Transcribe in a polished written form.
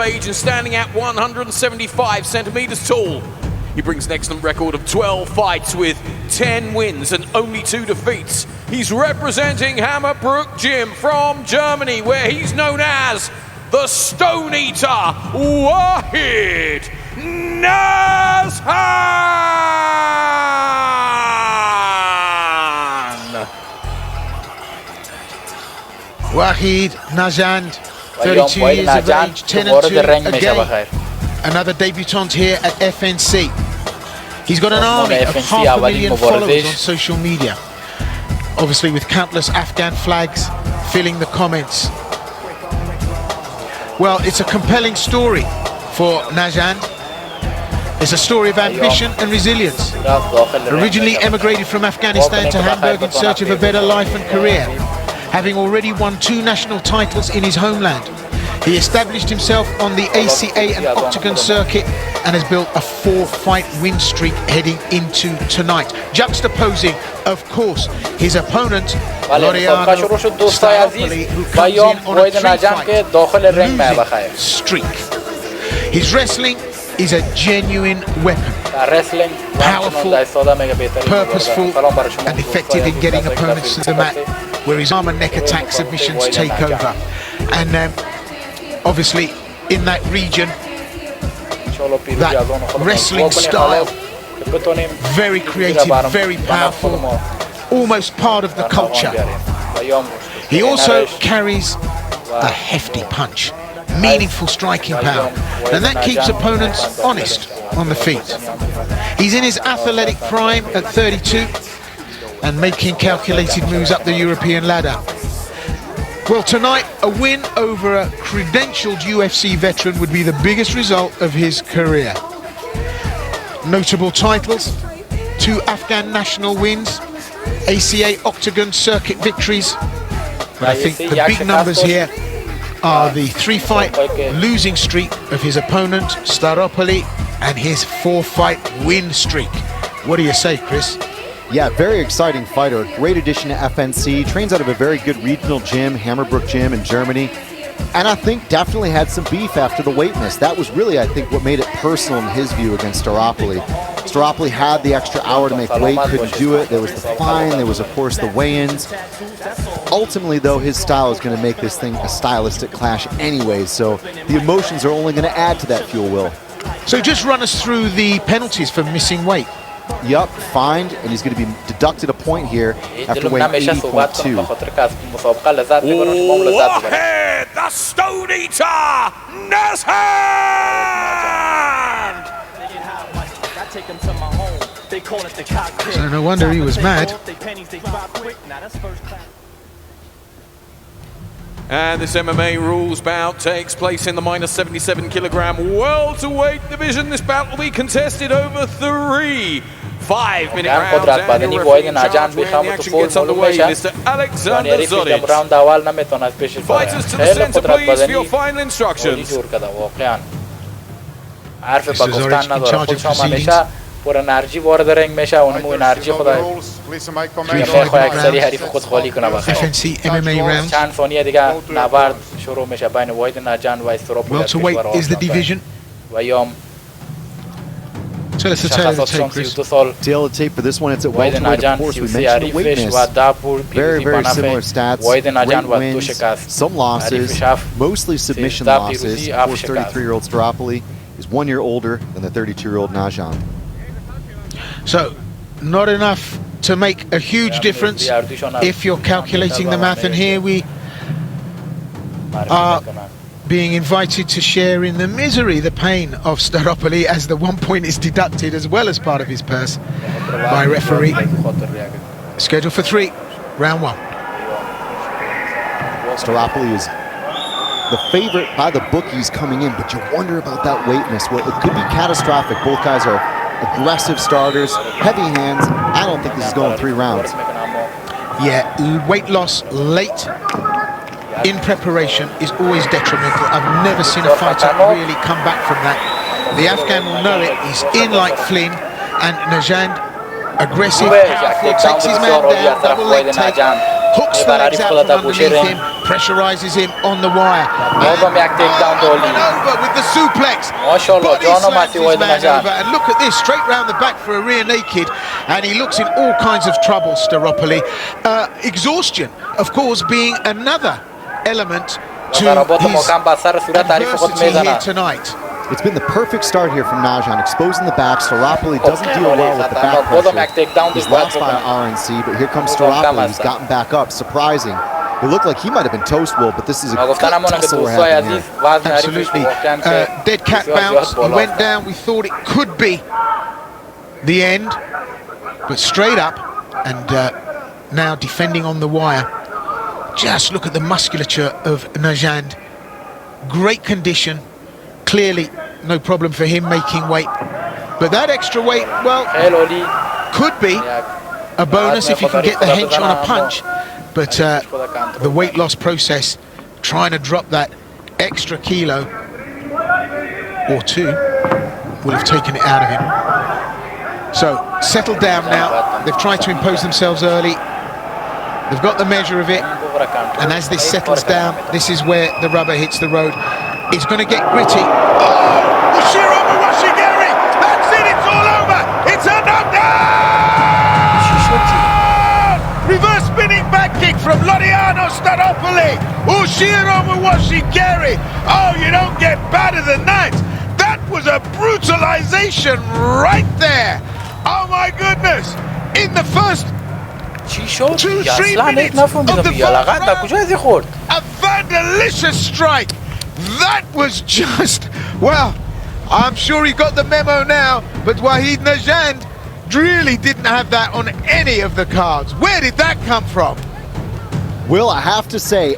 age and standing at 175 centimeters tall. He brings an excellent record of 12 fights with 10 wins and only 2 defeats. He's representing Hammerbrook Gym from Germany, where he's known as the Stone Eater, Wahyed Nژند. Wahyed Nژend, 32 years of age, 10-2 again. Another debutant here at FNC. He's got an army of 500,000 followers on social media. Obviously with countless Afghan flags filling the comments. Well, it's a compelling story for Nژend. It's a story of ambition and resilience. Originally emigrated from Afghanistan to Hamburg in search of a better life and career, having already won 2 national titles in his homeland. He established himself on the ACA and Octagon circuit and has built a 4-fight win streak heading into tonight. Juxtaposing, of course, his opponent, Starapoli, who comes in on a 3-fight streak. His wrestling is a genuine weapon. Powerful, purposeful, and effective in getting opponents to the mat, where his arm and neck attack submissions take over. And obviously, in that region, that wrestling style, very creative, very powerful, almost part of the culture. He also carries a hefty punch, meaningful striking power, and that keeps opponents honest on the feet. He's in his athletic prime at 32 and making calculated moves up the European ladder. Well, tonight, a win over a credentialed UFC veteran would be the biggest result of his career. Notable titles, 2 Afghan national wins, ACA Octagon circuit victories. But I think the big numbers here are the 3-fight losing streak of his opponent, Starapoli, and his 4-fight win streak. What do you say, Chris? Yeah, very exciting fighter. Great addition to FNC. Trains out of a very good regional gym, Hammerbrook Gym in Germany. And I think definitely had some beef after the weight miss. That was really, I think, what made it personal in his view against Starapoli. Starapoli had the extra hour to make weight, couldn't do it. There was the fine, there was, of course, the weigh-ins. Ultimately, though, his style is going to make this thing a stylistic clash anyways, so the emotions are only going to add to that fuel, Will. So just run us through the penalties for missing weight. Yup, fined, and he's going to be deducted a point here after weighing 80.2. Wahyed, the Stone Eater, Nژend! So no wonder he was mad. And this MMA rules bout takes place in the minus 77 kilogram welterweight division. This bout will be contested over 3 5-minute rounds, and your referee in charge when the action gets underway, Mr. Alexander Zoric. Fighters to the center, please, for your final instructions. Mr. Zoric in charge of proceedings. پر انرژی وارد رنگ میشه اونم اون انرژی خدا میخواد اکثری حریف خود خالی کنه بخیر. چند ثانیه دیگه نبرد شروع میشه بین واحد نژند و استراپولی و یام Tail of tape for this one, it's at welterweight. Of course, we mentioned the weight miss. Very, very similar stats. Great wins, some losses, mostly submission losses. Of course, 33-year-old Starapoli is 1 year older than the 32-year-old Nژend. So, not enough to make a huge difference if you're calculating the math, and here we are being invited to share in the misery, the pain of Starapoli, as the 1 point is deducted as well as part of his purse by referee. Scheduled for 3, round 1. Starapoli is the favorite by the bookies coming in, but you wonder about that weight miss. Well, it could be catastrophic. Both guys are aggressive starters, heavy hands. I don't think this is going 3 rounds. Yeah, weight loss late in preparation is always detrimental. I've never seen a fighter really come back from that. The Afghan will know it. He's in like Flynn, and Nژend, aggressive, powerful, takes his man down, double leg take, hooks the legs out from underneath him, pressurizes him on the wire. Over with the suplex. Body slams his man over, and look at this, straight round the back for a rear naked, and he looks in all kinds of trouble, Staropoli. Exhaustion, of course, being another element to his adversity here tonight. It's been the perfect start here from Nژend, exposing the back. Staropoli doesn't deal well with the back pressure. He's lost by an RNC, but here comes Staropoli. He's gotten back up, surprising. It looked like he might have been toast wool, but this is a good tussle we're having here. Absolutely. Dead cat bounce. He went down. We thought it could be the end, but straight up and now defending on the wire. Just look at the musculature of Nژend. Great condition. Clearly no problem for him making weight. But that extra weight, well, could be a bonus if you can get the hench on a punch. But the weight loss process, trying to drop that extra kilo or two, will have taken it out of him. So, settled down now. They've tried to impose themselves early. They've got the measure of it. And as this settles down, this is where the rubber hits the road. It's going to get gritty. Oh! Ushiro Muwashigeri! That's it! It's all over! It's a knockdown! Reverse spinning back kick from Loriano Staropoli. Ushiro Muwashigeri! Oh, you don't get better than that! That was a brutalization right there! Oh my goodness! In the first 2-3 minutes of the first round, a vandalicious strike! That was just, well, I'm sure he got the memo now, but Waheed Nژend really didn't have that on any of the cards. Where did that come from? Will, I have to say,